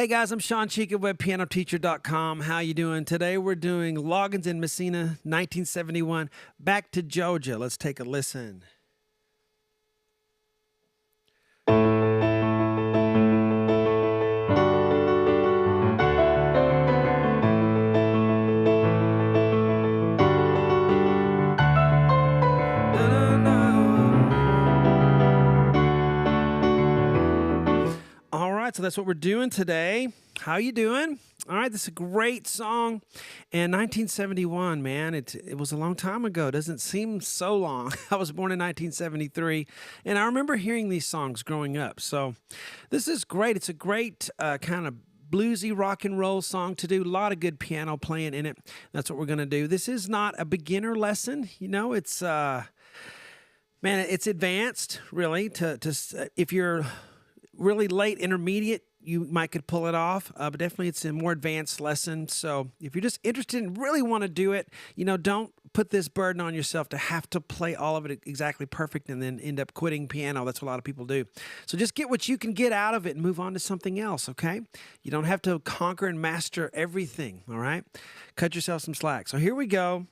Hey guys, I'm Shawn at webpianoteacher.com. How you doing? Today we're doing Loggins in Messina, 1971, Back to Georgia. Let's take a listen. All right, so that's what we're doing today. How you doing? All right, this is a great song. And 1971, man, it was a long time ago. It doesn't seem so long. I was born in 1973, and I remember hearing these songs growing up. So this is great. It's a great kind of bluesy rock and roll song to do. A lot of good piano playing in it. That's what we're going to do. This is not a beginner lesson. You know, it's man, it's advanced, really. If you're really late intermediate, you might could pull it off, but definitely it's a more advanced lesson. So if you're just interested and really want to do it, you know, don't put this burden on yourself to have to play all of it exactly perfect and then end up quitting piano. That's what a lot of people do. So just get what you can get out of it and move on to something else, okay? You don't have to conquer and master everything, all right? Cut yourself some slack. So here we go.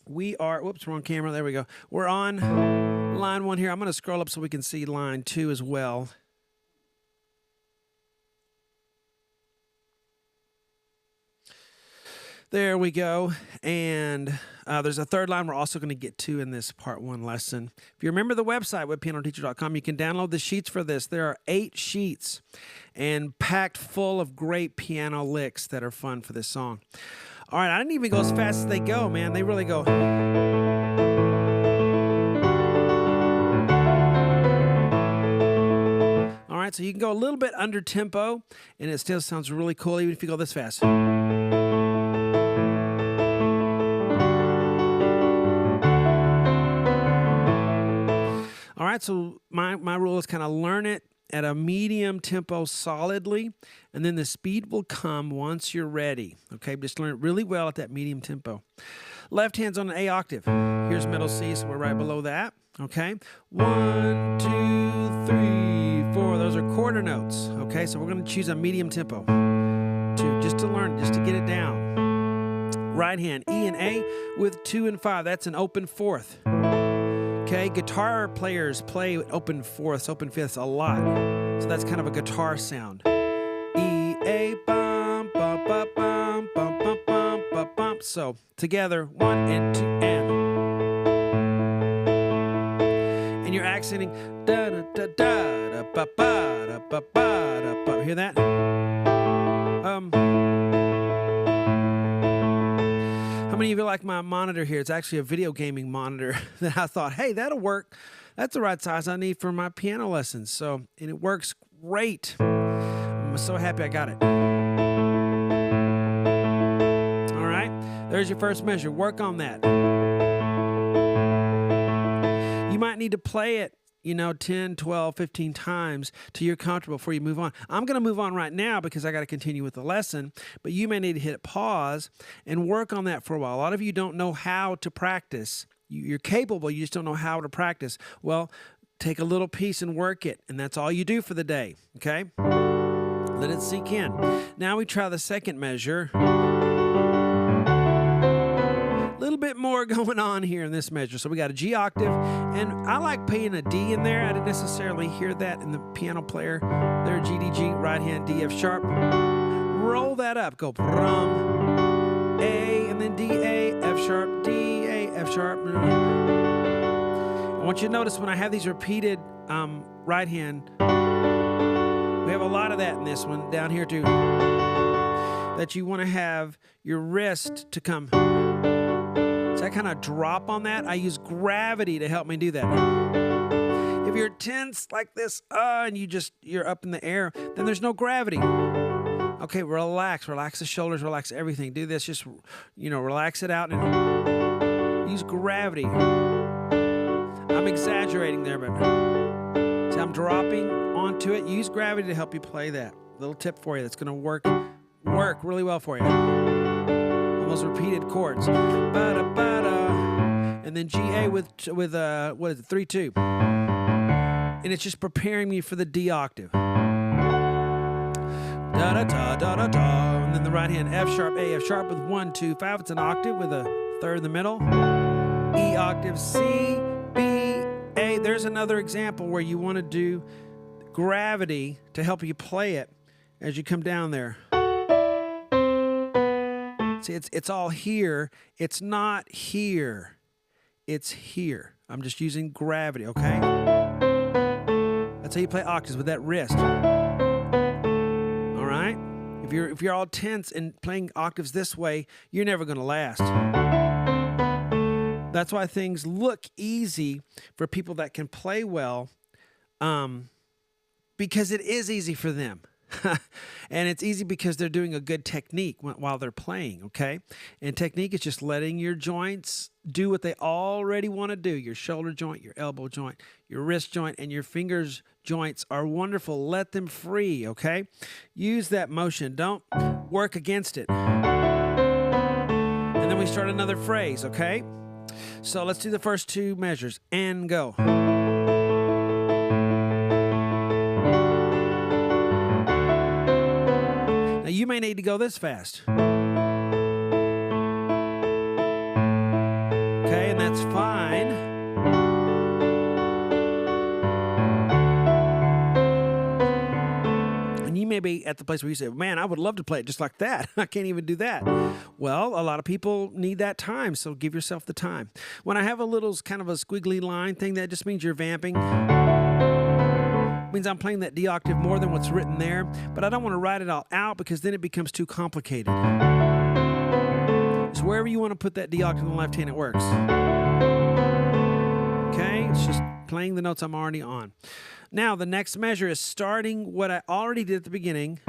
We are, whoops, wrong camera. There we go. We're on line 1 here. I'm going to scroll up so we can see line 2 as well. There we go. And there's a third line we're also going to get to in this part 1 lesson. If you remember the website, webpianoteacher.com, you can download the sheets for this. There are 8 sheets and packed full of great piano licks that are fun for this song. All right, I didn't even go as fast as they go, man. They really go. All right, so you can go a little bit under tempo, and it still sounds really cool even if you go this fast. All right, so my rule is kind of learn it at a medium tempo solidly, and then the speed will come once you're ready. Okay, just learn it really well at that medium tempo. Left hand's on an A octave. Here's middle C, so we're right below that. Okay, 1, 2, 3, 4. Those are quarter notes. Okay, so we're going to choose a medium tempo just to learn, just to get it down. Right hand, E and A with 2 and 5. That's an open fourth. Okay, guitar players play open fourths, open fifths a lot. So that's kind of a guitar sound. E, A, bum, bum, bum, bum, bum, bum, bum, bum, bum. So together, 1 and 2 and. And you're accenting da da da da da ba ba da ba ba da ba. Hear that? How many of you like my monitor here? It's actually a video gaming monitor that I thought, hey, that'll work. That's the right size I need for my piano lessons. So, and it works great. I'm so happy I got it. All right, there's your first measure. Work on that. You might need to play it, 10, 12, 15 times till you're comfortable before you move on. I'm going to move on right now because I got to continue with the lesson, but you may need to hit pause and work on that for a while. A lot of you don't know how to practice. You're capable, you just don't know how to practice. Well, take a little piece and work it, and that's all you do for the day, okay? Let it sink in. Now we try the second measure. A little bit more going on here in this measure. So we got a G octave, and I like playing a D in there. I didn't necessarily hear that in the piano player. There, G, D, G, right hand, D, F sharp. Roll that up. Go from A, and then D, A, F sharp, D, A, F sharp. I want you to notice when I have these repeated right hand, we have a lot of that in this one, down here too, that you want to have your wrist to come. So I kind of drop on that. I use gravity to help me do that. If you're tense like this, and you're up in the air, then there's no gravity. Okay, relax the shoulders, relax everything. Do this, just, relax it out and use gravity. I'm exaggerating there, but see, I'm dropping onto it. Use gravity to help you play that. Little tip for you that's going to work really well for you. Those repeated chords, and then G-A with what is it, 3-2, and it's just preparing me for the D octave. Da da da da da da da. And then the right hand F sharp, A, F sharp with 1, 2, 5. It's an octave with a third in the middle. E octave, C, B, A. There's another example where you want to do gravity to help you play it as you come down there. See, it's all here. It's not here. It's here. I'm just using gravity, okay? That's how you play octaves, with that wrist. All right? If you're all tense and playing octaves this way, you're never going to last. That's why things look easy for people that can play well, because it is easy for them. And it's easy because they're doing a good technique while they're playing, okay? And technique is just letting your joints do what they already want to do. Your shoulder joint, your elbow joint, your wrist joint, and your fingers joints are wonderful. Let them free, okay? Use that motion. Don't work against it. And then we start another phrase, okay? So let's do the first two measures and go. Now, you may need to go this fast. Okay, and that's fine. And you may be at the place where you say, man, I would love to play it just like that. I can't even do that. Well, a lot of people need that time, so give yourself the time. When I have a little kind of a squiggly line thing, that just means you're vamping. Means I'm playing that D octave more than what's written there, but I don't want to write it all out because then it becomes too complicated. So wherever you want to put that D octave on the left hand, it works. Okay, it's just playing the notes I'm already on. Now, the next measure is starting what I already did at the beginning.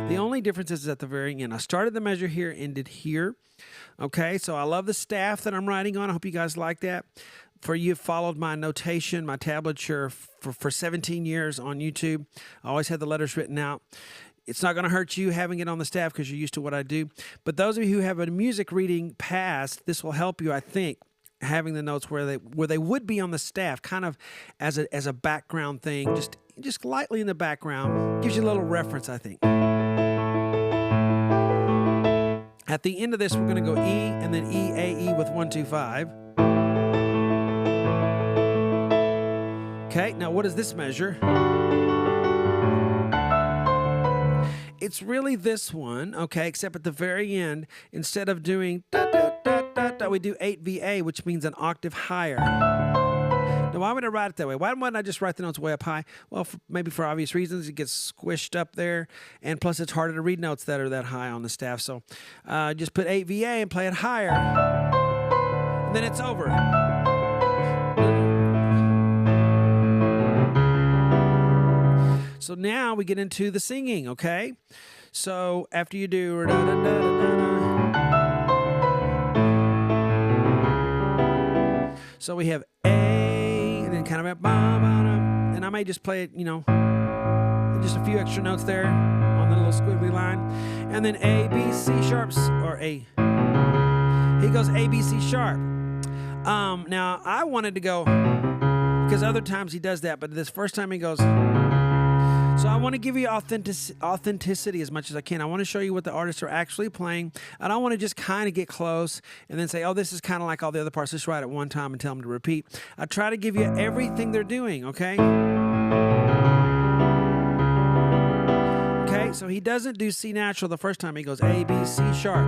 The only difference is at the very end. I started the measure here, ended here. Okay, so I love the staff that I'm writing on. I hope you guys like that. For you followed my notation, my tablature for 17 years on YouTube. I always had the letters written out. It's not going to hurt you having it on the staff because you're used to what I do. But those of you who have a music reading past, this will help you, I think, having the notes where they would be on the staff, kind of as a background thing, just lightly in the background. Gives you a little reference, I think. At the end of this, we're going to go E and then E, A, E with 1, 2, 5. Okay, now what is this measure? It's really this one, okay, except at the very end, instead of doing da, da, da, da, da, we do 8VA, which means an octave higher. Now, why would I write it that way? Why wouldn't I just write the notes way up high? Well, maybe for obvious reasons. It gets squished up there, and plus it's harder to read notes that are that high on the staff. So just put 8VA and play it higher, and then it's over. So now we get into the singing, okay? So after you do da, da, da, da, da. So we have A, and then kind of a ba, ba, da, and I may just play it, just a few extra notes there on the little squiggly line. And then A, B, C sharps, or A. He goes A, B, C sharp. Now I wanted to go, because other times he does that, but this first time he goes. So I want to give you authenticity as much as I can. I want to show you what the artists are actually playing. I don't want to just kind of get close and then say, oh, this is kind of like all the other parts. Just write it one time and tell them to repeat. I try to give you everything they're doing, okay? Okay, so he doesn't do C natural the first time. He goes A, B, C sharp.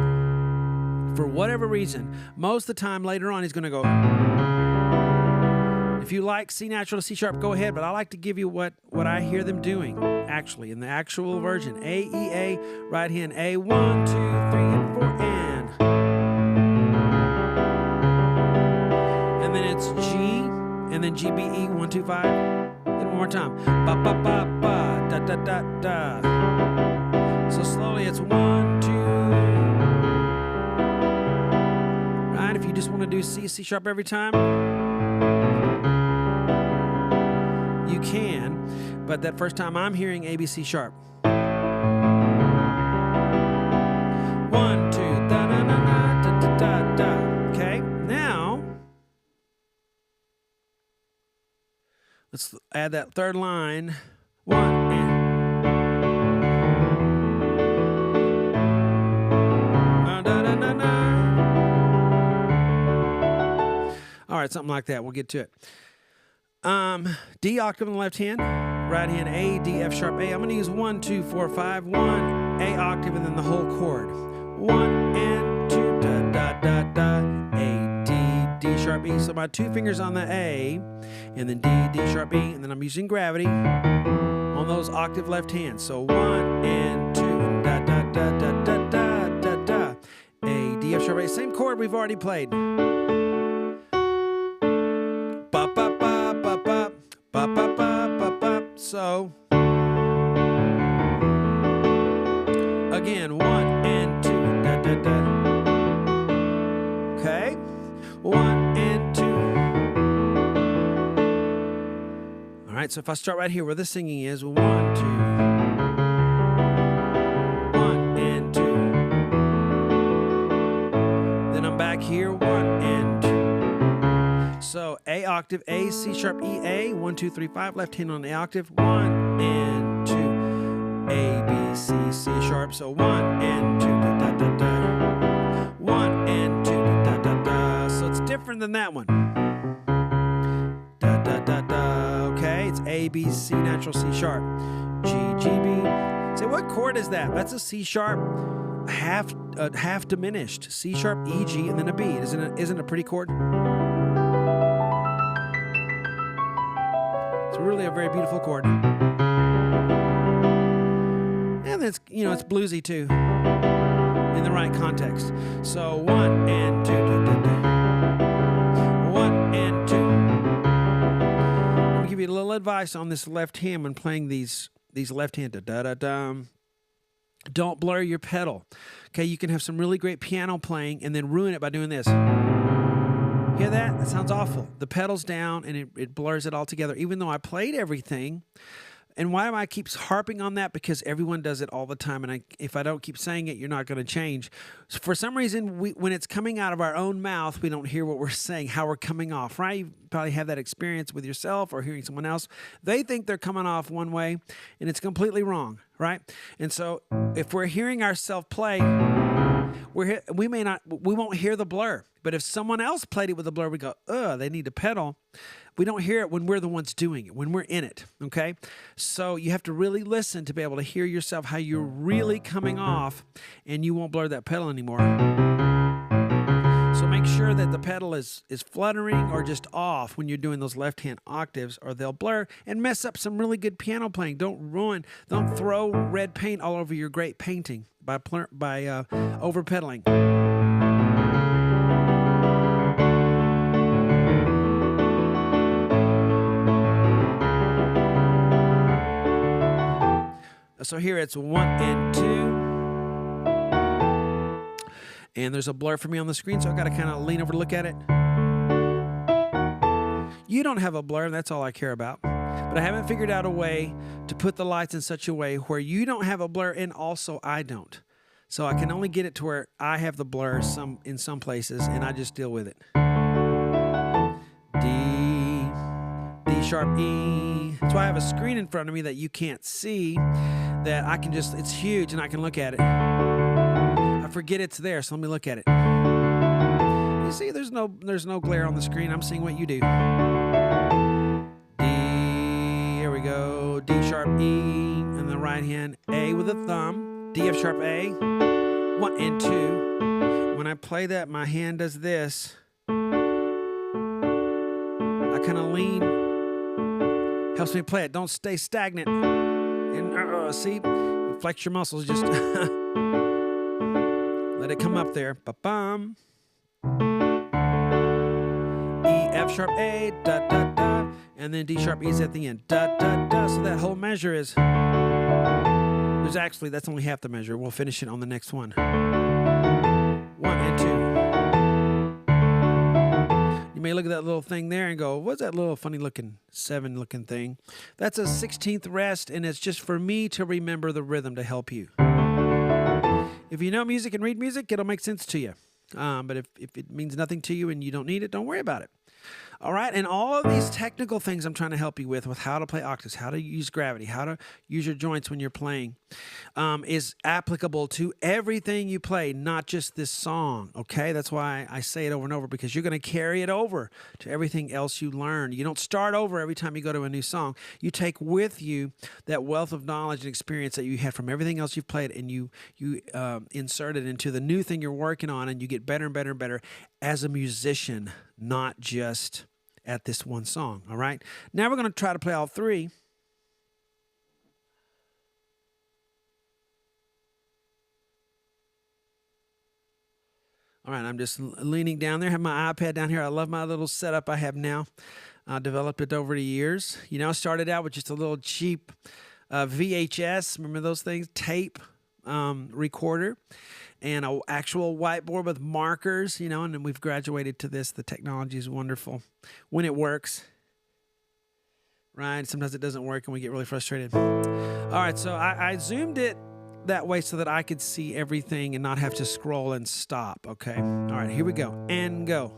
For whatever reason, most of the time later on, he's going to go. If you like C natural to C sharp, go ahead, but I like to give you what I hear them doing, actually, in the actual version. A, E, A, right hand, A, 1, 2, 3, and 4, and then it's G, and then G, B, E, 1, 2, 5, then one more time. Ba, ba, ba, ba, da, da, da, da. So slowly it's 1, 2, right? If you just want to do C, C sharp every time, you can, but that first time I'm hearing A, B, C sharp. 1, 2, da, da, da, da, da, da, da. Okay, now let's add that third line 1 and da, da, da, da. All right, something like that. We'll get to it. D octave on the left hand, right hand A, D, F sharp A. I'm going to use 1, 2, 4, 5, 1, A octave, and then the whole chord. 1 and 2, da, da, da, da, A, D, D sharp E. So my 2 fingers on the A, and then D, D sharp E, and then I'm using gravity on those octave left hands. So 1 and 2, da, da, da, da, da, da, da, da. A, D, F sharp A. Same chord we've already played. So, again, 1 and 2, da, da, da. Okay, 1 and 2. All right, so if I start right here where the singing is, 1, 2, 1 and 2. Then I'm back here, 1 and 2. So A octave, A, C sharp, E, A, 1, 2, 3, 5, left hand on the octave, 1 and 2, A, B, C, C sharp, so 1 and 2, da, da, da, da, 1 and 2, da, da, da, so it's different than that one, da, da, da, da, okay, it's A, B, C, natural, C sharp, G, G, B, say, what chord is that? That's a C sharp, half diminished, C sharp, E, G, and then a B, isn't a pretty chord? Really a very beautiful chord, and it's it's bluesy too in the right context. So 1 and 2, 1 and 2. I'm gonna give you a little advice on this left hand when playing these left hand da da da da. Don't blur your pedal. Okay, you can have some really great piano playing and then ruin it by doing this. Hear that? That sounds awful. The pedal's down and it blurs it all together, even though I played everything. And why am I keep harping on that? Because everyone does it all the time, and if I don't keep saying it, you're not going to change. So for some reason, when it's coming out of our own mouth, we don't hear what we're saying, how we're coming off, right? You probably have that experience with yourself or hearing someone else. They think they're coming off one way, and it's completely wrong, right? And so if we're hearing ourselves play, we won't hear the blur. But if someone else played it with a blur, we go, they need to pedal. We don't hear it when we're the ones doing it, when we're in it, okay? So you have to really listen to be able to hear yourself, how you're really coming off, and you won't blur that pedal anymore. So make sure that the pedal is fluttering or just off when you're doing those left-hand octaves, or they'll blur and mess up some really good piano playing. Don't throw red paint all over your great painting by over-pedaling. So here it's 1 and 2. And there's a blur for me on the screen, so I got to kind of lean over to look at it. You don't have a blur, and that's all I care about. But I haven't figured out a way to put the lights in such a way where you don't have a blur and also I don't. So I can only get it to where I have the blur in some places, and I just deal with it. D sharp, E. That's why I have a screen in front of me that you can't see, that I can just, it's huge and I can look at it. I forget it's there, so let me look at it. You see, there's no glare on the screen. I'm seeing what you do. D, here we go. D sharp, E, and the right hand, A with a thumb. D, F sharp, A, 1 and 2. When I play that, my hand does this. I kind of lean. Helps me play it. Don't stay stagnant. And see, you flex your muscles. Just let it come up there. Ba-bum. E, F sharp, A, da, da, da. And then D sharp, E is at the end. Da, da, da. So that whole measure is... that's only half the measure. We'll finish it on the next one. 1 and 2. You may look at that little thing there and go, what's that little funny looking 7 looking thing? That's a 16th rest, and it's just for me to remember the rhythm to help you. If you know music and read music, it'll make sense to you. But if it means nothing to you and you don't need it, don't worry about it. All right, and all of these technical things I'm trying to help you with how to play octaves, how to use gravity, how to use your joints when you're playing, is applicable to everything you play, not just this song, okay? That's why I say it over and over, because you're going to carry it over to everything else you learn. You don't start over every time you go to a new song. You take with you that wealth of knowledge and experience that you had from everything else you've played, and you insert it into the new thing you're working on, and you get better and better and better as a musician, not just at this one song. All right, now we're going to try to play all three. All right, I'm just leaning down there. I have my iPad down here. I love my little setup I have now. I developed it over the years. You know, I started out with just a little cheap VHS, remember those things? Tape recorder, and an actual whiteboard with markers, you know, and then we've graduated to this. The technology is wonderful when it works, right? Sometimes it doesn't work and we get really frustrated. All right, so I zoomed it that way so that I could see everything and not have to scroll and stop, okay? All right, here we go, and go.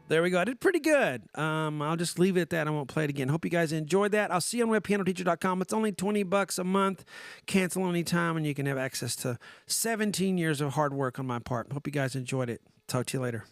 There we go. I did pretty good. I'll just leave it at that. I won't play it again. Hope you guys enjoyed that. I'll see you on webpianoteacher.com. It's only $20 a month. Cancel anytime, and you can have access to 17 years of hard work on my part. Hope you guys enjoyed it. Talk to you later.